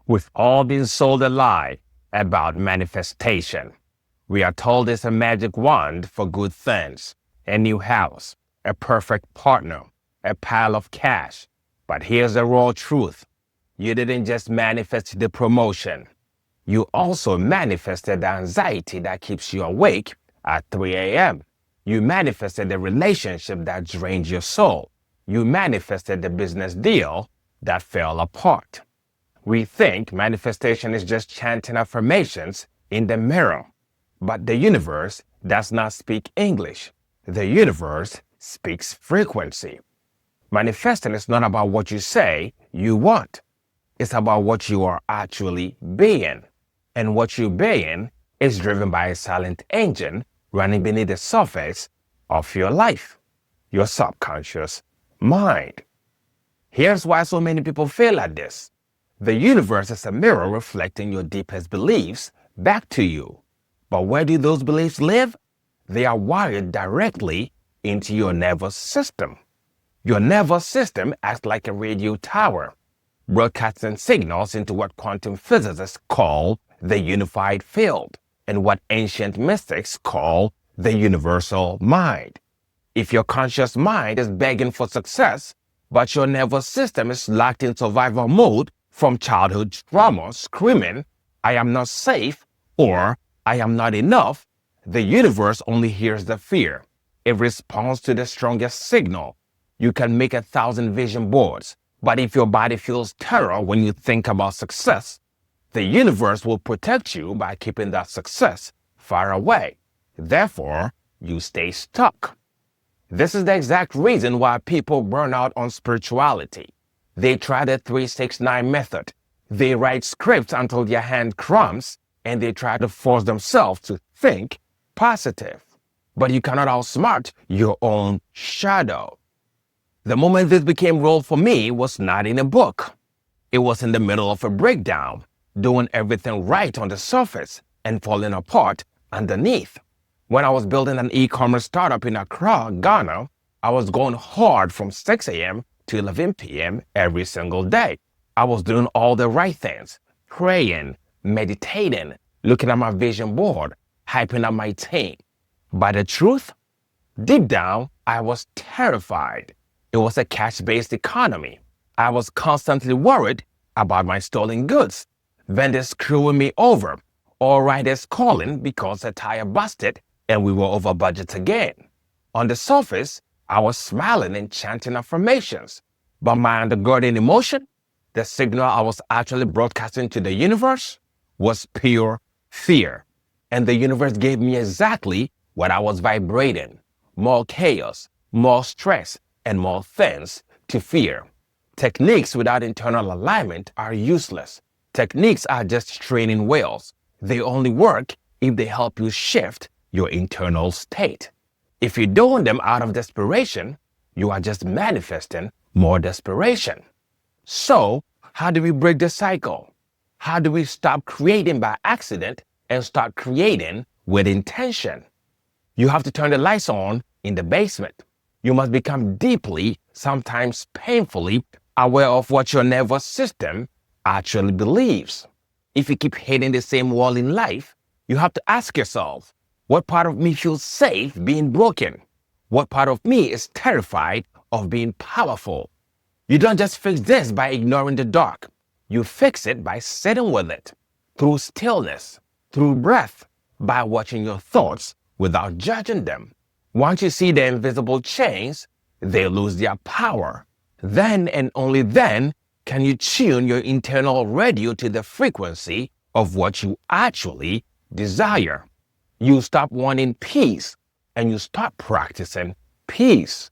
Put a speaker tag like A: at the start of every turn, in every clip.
A: We've all been sold a lie about manifestation. We are told it's a magic wand for good things, a new house, a perfect partner, a pile of cash. But here's the raw truth. You didn't just manifest the promotion. You also manifested the anxiety that keeps you awake at 3 a.m. You manifested the relationship that drained your soul. You manifested the business deal that fell apart. We think manifestation is just chanting affirmations in the mirror. But the universe does not speak English. The universe speaks frequency. Manifesting is not about what you say you want. It's about what you are actually being. And what you're being is driven by a silent engine running beneath the surface of your life, your subconscious mind. Here's why so many people fail at this. The universe is a mirror reflecting your deepest beliefs back to you. But where do those beliefs live? They are wired directly into your nervous system. Your nervous system acts like a radio tower, broadcasting signals into what quantum physicists call the unified field and what ancient mystics call the universal mind. If your conscious mind is begging for success, but your nervous system is locked in survival mode from childhood trauma, screaming, "I am not safe," or "I am not enough," the universe only hears the fear. It responds to the strongest signal. You can make 1,000 vision boards, but if your body feels terror when you think about success, the universe will protect you by keeping that success far away. Therefore, you stay stuck. This is the exact reason why people burn out on spirituality. They try the 3-6-9 method. They write scripts until their hand cramps, and they try to force themselves to think positive. But you cannot outsmart your own shadow. The moment this became real for me was not in a book. It was in the middle of a breakdown, doing everything right on the surface and falling apart underneath. When I was building an e-commerce startup in Accra, Ghana, I was going hard from 6 a.m. to 11 p.m. every single day. I was doing all the right things, praying, meditating, looking at my vision board, hyping up my team. But the truth, deep down, I was terrified. It was a cash-based economy. I was constantly worried about my stolen goods, vendors screwing me over, or riders calling because the tire busted and we were over budget again. On the surface, I was smiling and chanting affirmations, but my undergirding emotion, the signal I was actually broadcasting to the universe, was pure fear. And the universe gave me exactly what I was vibrating: more chaos, more stress, and more things to fear. Techniques without internal alignment are useless. Techniques are just training wheels. They only work if they help you shift your internal state. If you're doing them out of desperation, you are just manifesting more desperation. So, how do we break the cycle? How do we stop creating by accident and start creating with intention? You have to turn the lights on in the basement. You must become deeply, sometimes painfully, aware of what your nervous system actually believes. If you keep hitting the same wall in life, you have to ask yourself, what part of me feels safe being broken? What part of me is terrified of being powerful? You don't just fix this by ignoring the dark. You fix it by sitting with it, through stillness, through breath, by watching your thoughts without judging them. Once you see the invisible chains, they lose their power. Then and only then can you tune your internal radio to the frequency of what you actually desire. You stop wanting peace and you start practicing peace.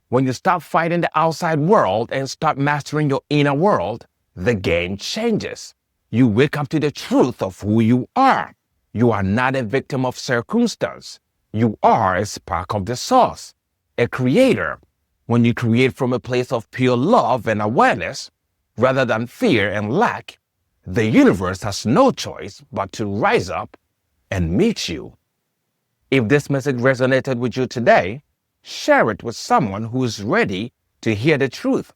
A: When you stop fighting the outside world and start mastering your inner world, the game changes. You wake up to the truth of who you are. You are not a victim of circumstance. You are a spark of the source, a creator. When you create from a place of pure love and awareness, rather than fear and lack, the universe has no choice but to rise up and meet you. If this message resonated with you today, share it with someone who is ready to hear the truth.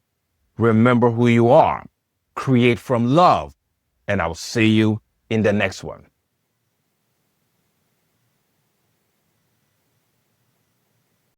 A: Remember who you are. Create from love. and I'll see you in the next one.